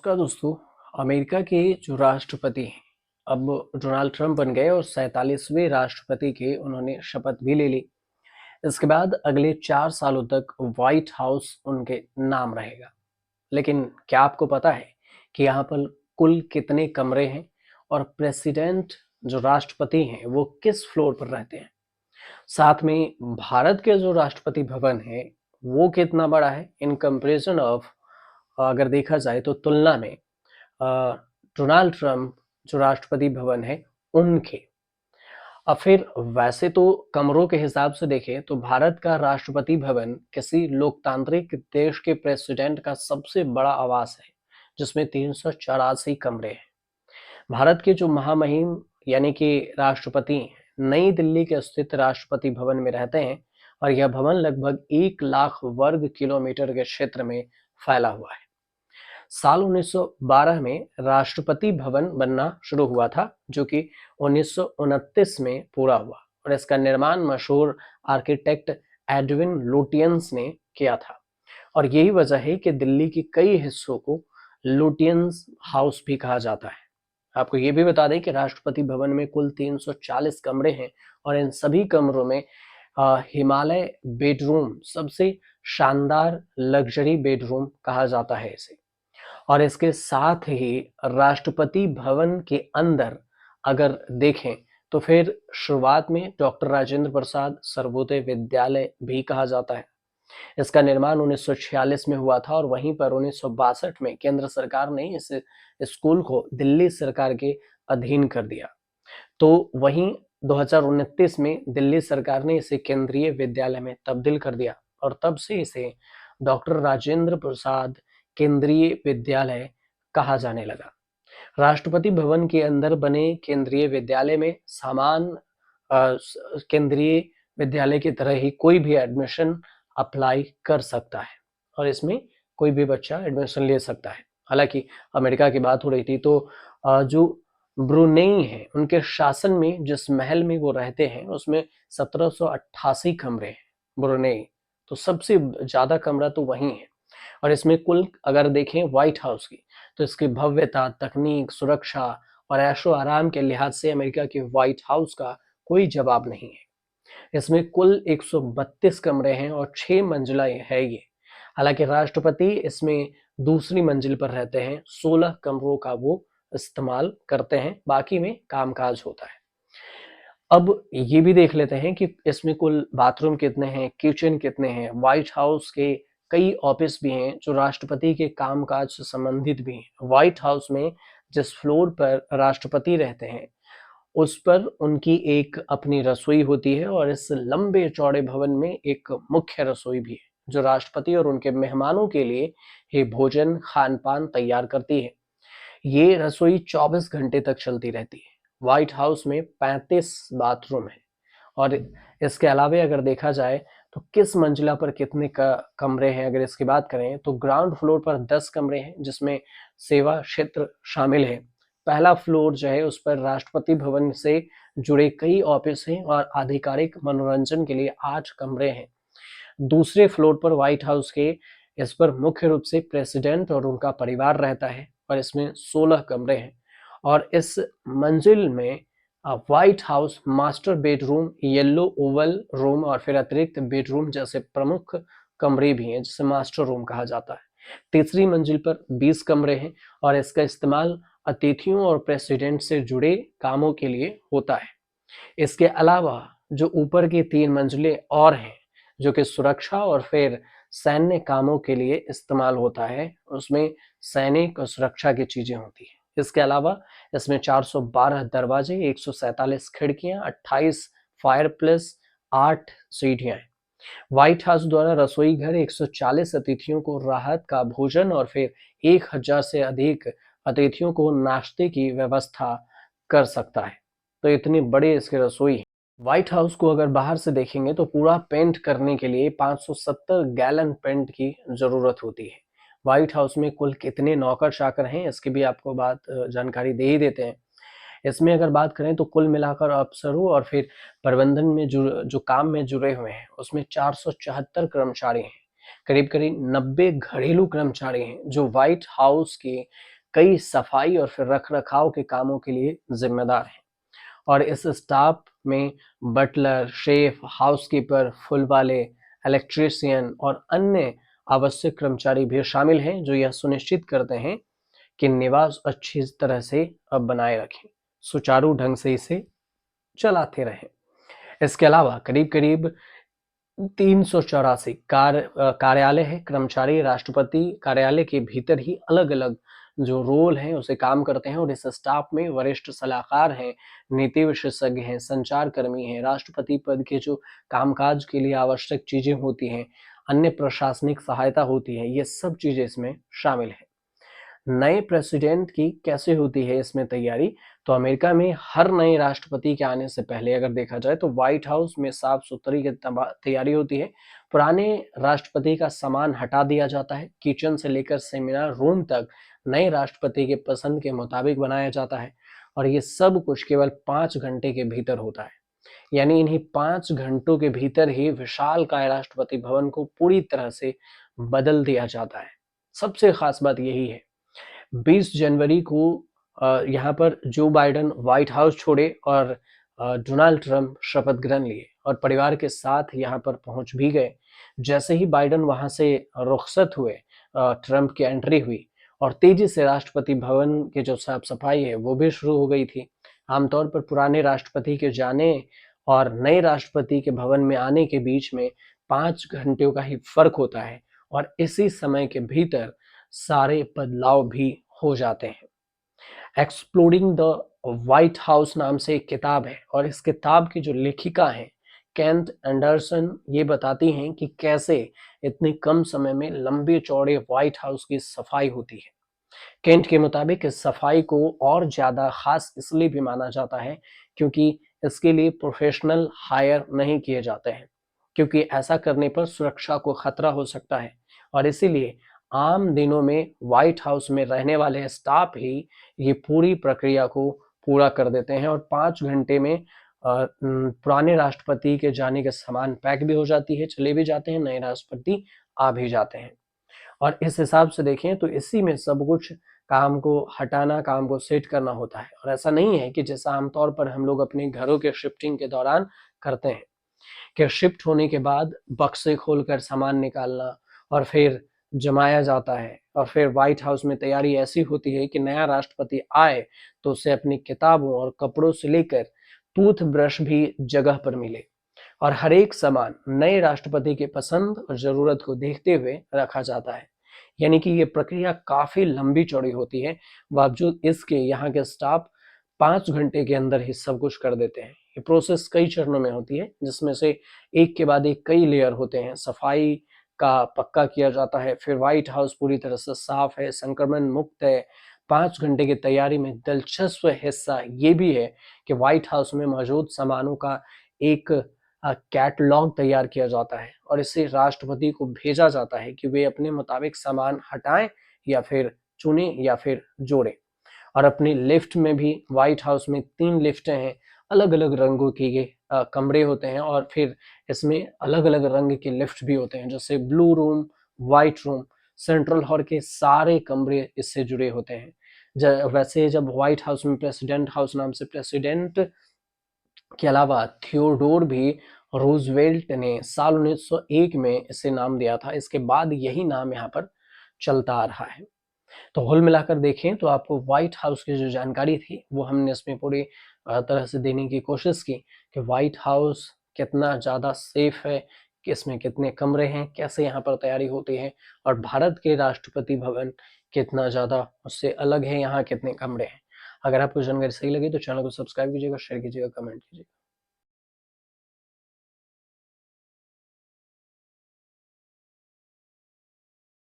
उसका दोस्तों, अमेरिका के जो राष्ट्रपति हैं, अब डोनाल्ड ट्रंप बन गए और 47वें राष्ट्रपति के उन्होंने शपथ भी ले ली। इसके बाद अगले 4 सालों तक व्हाइट हाउस उनके नाम रहेगा। लेकिन क्या आपको पता है कि यहाँ पर कुल कितने कमरे हैं और प्रेसिडेंट जो राष्ट्रपति हैं वो किस फ्लोर पर रहते हैं? साथ में भारत के जो राष्ट्रपति भवन है वो कितना बड़ा है इन कंपैरिजन ऑफ, अगर देखा जाए तो तुलना में डोनाल्ड ट्रंप जो राष्ट्रपति भवन है उनके। अब फिर वैसे तो कमरों के हिसाब से देखें तो भारत का राष्ट्रपति भवन किसी लोकतांत्रिक देश के प्रेसिडेंट का सबसे बड़ा आवास है, जिसमें 384 कमरे हैं। भारत के जो महामहिम यानी कि राष्ट्रपति नई दिल्ली के स्थित राष्ट्रपति भवन में रहते हैं और यह भवन लगभग 1 लाख वर्ग किलोमीटर के क्षेत्र में फैला हुआ है। साल 1912 में राष्ट्रपति भवन बनना शुरू हुआ था, जो कि 1929 में पूरा हुआ और इसका निर्माण मशहूर आर्किटेक्ट एडविन लुटियंस ने किया था। और यही वजह है कि दिल्ली के कई हिस्सों को लुटियंस हाउस भी कहा जाता है। आपको ये भी बता दें कि राष्ट्रपति भवन में कुल 340 कमरे हैं और इन सभी कमरों में हिमालय बेडरूम सबसे शानदार लग्जरी बेडरूम कहा जाता है इसे। और इसके साथ ही राष्ट्रपति भवन के अंदर अगर देखें तो फिर शुरुआत में डॉक्टर राजेंद्र प्रसाद सर्वोदय विद्यालय भी कहा जाता है। इसका निर्माण 1946 में हुआ था और वहीं पर 1962 में केंद्र सरकार ने इस स्कूल को दिल्ली सरकार के अधीन कर दिया। तो वहीं 2029 में दिल्ली सरकार ने इसे केंद्रीय विद्यालय में तब्दील कर दिया और तब से इसे डॉक्टर राजेंद्र प्रसाद केंद्रीय विद्यालय कहा जाने लगा। राष्ट्रपति भवन के अंदर बने केंद्रीय विद्यालय में सामान केंद्रीय विद्यालय की तरह ही कोई भी एडमिशन अप्लाई कर सकता है और इसमें कोई भी बच्चा एडमिशन ले सकता है। हालांकि अमेरिका की बात हो रही थी तो जो ब्रुनेई है उनके शासन में जिस महल में वो रहते हैं उसमें 1788 कमरे हैं। ब्रुनेई तो सबसे ज्यादा कमरा तो वहीं है और इसमें कुल अगर देखें व्हाइट हाउस की तो इसकी भव्यता, तकनीक, सुरक्षा और ऐशो आराम के लिहाज से अमेरिका के व्हाइट हाउस का कोई जवाब नहीं है। इसमें कुल 132 कमरे हैं और 6 मंजिला है ये। हालांकि राष्ट्रपति इसमें दूसरी मंजिल पर रहते हैं। 16 कमरों का वो इस्तेमाल करते हैं, बाकी में कामकाज होता है। अब ये भी देख लेते हैं कि इसमें कुल बाथरूम कितने हैं, किचन कितने हैं। व्हाइट हाउस के कई ऑफिस भी हैं जो राष्ट्रपति के कामकाज से संबंधित भी हैं। व्हाइट हाउस में जिस फ्लोर पर राष्ट्रपति रहते हैं उस पर उनकी एक अपनी रसोई होती है और इस लंबे चौड़े भवन में एक मुख्य रसोई भी है जो राष्ट्रपति और उनके मेहमानों के लिए ही भोजन खान पान तैयार करती है। ये रसोई 24 घंटे तक चलती रहती है। व्हाइट हाउस में 35 बाथरूम है और इसके अलावा अगर देखा जाए तो किस मंजिला पर कितने कमरे हैं, अगर इसकी बात करें तो ग्राउंड फ्लोर पर 10 कमरे हैं जिसमें सेवा क्षेत्र शामिल है। पहला फ्लोर जो है उस पर राष्ट्रपति भवन से जुड़े कई ऑफिस हैं और आधिकारिक मनोरंजन के लिए 8 कमरे हैं। दूसरे फ्लोर पर व्हाइट हाउस के इस पर मुख्य रूप से प्रेसिडेंट और उनका परिवार रहता है और इसमें 16 कमरे हैं और इस मंजिल में white house master bedroom, yellow Oval room और फिर अतिरिक्त बेडरूम जैसे प्रमुख कमरे भी हैं जिसे मास्टर रूम कहा जाता है। तीसरी मंजिल पर 20 कमरे हैं और इसका इस्तेमाल अतिथियों और प्रेसिडेंट से जुड़े कामों के लिए होता है। इसके अलावा जो ऊपर की 3 मंजिलें और हैं जो कि सुरक्षा और फिर सैन्य कामों के लिए इस्तेमाल होता है, उसमें सैनिक और सुरक्षा की चीजें होती हैं। इसके अलावा इसमें 412 दरवाजे, 147 खिड़कियां, 28 फायरप्लेस, 8 सीढ़ियां हैं। व्हाइट हाउस द्वारा रसोई घर 140 अतिथियों को राहत का भोजन और फिर 1000 से अधिक अतिथियों को नाश्ते की व्यवस्था कर सकता है। तो इतनी बड़ी इसकी रसोई है। व्हाइट हाउस को अगर बाहर से देखेंगे तो पूरा पेंट करने के लिए 570 गैलन पेंट की जरूरत होती है। व्हाइट हाउस में कुल कितने नौकर चाकर हैं इसकी भी आपको जानकारी दे ही देते हैं। इसमें अगर बात करें तो कुल मिलाकर अफसरों और फिर प्रबंधन में जो काम में जुड़े हुए हैं उसमें 474 कर्मचारी हैं। करीब करीब 90 घरेलू कर्मचारी हैं जो व्हाइट हाउस के कई सफाई और फिर रख रखाव के कामों के लिए जिम्मेदार हैं। और इस स्टाफ में बटलर, शेफ, हाउसकीपर, फुल वाले, इलेक्ट्रीशियन और अन्य आवश्यक कर्मचारी भी शामिल हैं जो यह सुनिश्चित करते हैं कि निवास अच्छी तरह से बनाए रखें, सुचारू ढंग से इसे चलाते रहें। इसके अलावा करीब करीब 384 कार्यालय है, कर्मचारी राष्ट्रपति कार्यालय के भीतर ही अलग अलग जो रोल हैं उसे काम करते हैं। और इस स्टाफ में वरिष्ठ सलाहकार हैं, नीति विशेषज्ञ हैं, संचार कर्मी हैं, राष्ट्रपति पद के जो कामकाज के लिए आवश्यक चीजें होती हैं, अन्य प्रशासनिक सहायता होती है, ये सब चीजें इसमें शामिल है। नए प्रेसिडेंट की कैसे होती है इसमें तैयारी? तो अमेरिका में हर नए राष्ट्रपति के आने से पहले अगर देखा जाए तो व्हाइट हाउस में साफ सुथरी की तैयारी होती है। पुराने राष्ट्रपति का सामान हटा दिया जाता है, किचन से लेकर सेमिनार रूम तक नए राष्ट्रपति के पसंद के मुताबिक बनाया जाता है। और ये सब कुछ केवल 5 घंटे के भीतर होता है। यानी इन्हीं 5 घंटों के भीतर ही विशालकाय राष्ट्रपति भवन को पूरी तरह से बदल दिया जाता है। सबसे खास बात यही है, 20 जनवरी को यहाँ पर जो बाइडेन व्हाइट हाउस छोड़े और डोनाल्ड ट्रंप शपथ ग्रहण लिए और परिवार के साथ यहाँ पर पहुंच भी गए। जैसे ही बाइडेन वहां से रुखसत हुए, ट्रंप की एंट्री हुई और तेजी से राष्ट्रपति भवन की जो साफ सफाई है वो भी शुरू हो गई थी। आमतौर पर पुराने राष्ट्रपति के जाने और नए राष्ट्रपति के भवन में आने के बीच में 5 घंटों का ही फर्क होता है और इसी समय के भीतर सारे बदलाव भी हो जाते हैं। एक्सप्लोरिंग द व्हाइट हाउस नाम से एक किताब है और इस किताब की जो लेखिका हैं केंट एंडरसन, ये बताती हैं कि कैसे इतने कम समय में लंबे चौड़े व्हाइट हाउस की सफाई होती है। केंट के मुताबिक इस सफाई को और ज्यादा खास इसलिए भी माना जाता है क्योंकि इसके लिए प्रोफेशनल हायर नहीं किए जाते हैं, क्योंकि ऐसा करने पर सुरक्षा को खतरा हो सकता है। और इसीलिए आम दिनों में व्हाइट हाउस में रहने वाले स्टाफ ही ये पूरी प्रक्रिया को पूरा कर देते हैं और 5 घंटे में पुराने राष्ट्रपति के जाने के सामान पैक भी हो जाती है, चले भी जाते हैं, नए राष्ट्रपति आ भी जाते हैं। और इस हिसाब से देखें तो इसी में सब कुछ काम को हटाना, काम को सेट करना होता है। और ऐसा नहीं है कि जैसा आमतौर पर हम लोग अपने घरों के शिफ्टिंग के दौरान करते हैं कि शिफ्ट होने के बाद बक्से खोलकर सामान निकालना और फिर जमाया जाता है और फिर व्हाइट हाउस में तैयारी ऐसी होती है कि नया राष्ट्रपति आए तो उसे अपनी किताबों और कपड़ों से लेकर टूथब्रश भी जगह पर मिले और हर एक सामान नए राष्ट्रपति के पसंद और जरूरत को देखते हुए रखा जाता है। यानी कि ये प्रक्रिया काफी लंबी चौड़ी होती है, बावजूद इसके यहाँ के स्टाफ 5 घंटे के अंदर ही सब कुछ कर देते हैं। ये प्रोसेस कई चरणों में होती है जिसमें से एक के बाद एक कई लेयर होते हैं। सफाई का पक्का किया जाता है, फिर व्हाइट हाउस पूरी तरह से साफ है, संक्रमण मुक्त है। 5 घंटे की तैयारी में दिलचस्प हिस्सा ये भी है कि व्हाइट हाउस में मौजूद सामानों का एक कैटलॉग तैयार किया जाता है और इसे राष्ट्रपति को भेजा जाता है कि वे अपने मुताबिक सामान हटाएं या फिर चुने या फिर जोड़ें। और अपनी लिफ्ट में भी व्हाइट हाउस में 3 लिफ्टें हैं, अलग अलग रंगों के ये कमरे होते हैं और फिर इसमें अलग अलग रंग के लिफ्ट भी होते हैं, जैसे blue room, white room, central hall के सारे कमरे इससे जुड़े होते हैं। वैसे जब व्हाइट हाउस में प्रेसिडेंट हाउस नाम से प्रेसिडेंट के अलावा थियोडोर भी रूजवेल्ट ने साल 1901 में इसे नाम दिया था। इसके बाद यही नाम यहाँ पर चलता आ रहा है। तो कुल मिलाकर देखें तो आपको व्हाइट हाउस की जो जानकारी थी वो हमने इसमें पूरी तरह से देने की कोशिश की कि व्हाइट हाउस कितना ज़्यादा सेफ है, कि इसमें कितने कमरे हैं, कैसे यहाँ पर तैयारी होती है और भारत के राष्ट्रपति भवन कितना ज़्यादा उससे अलग है, यहाँ कितने कमरे हैं। अगर आपको जानकारी सही लगी तो चैनल को सब्सक्राइब कीजिएगा, शेयर कीजिएगा, कमेंट कीजिएगा।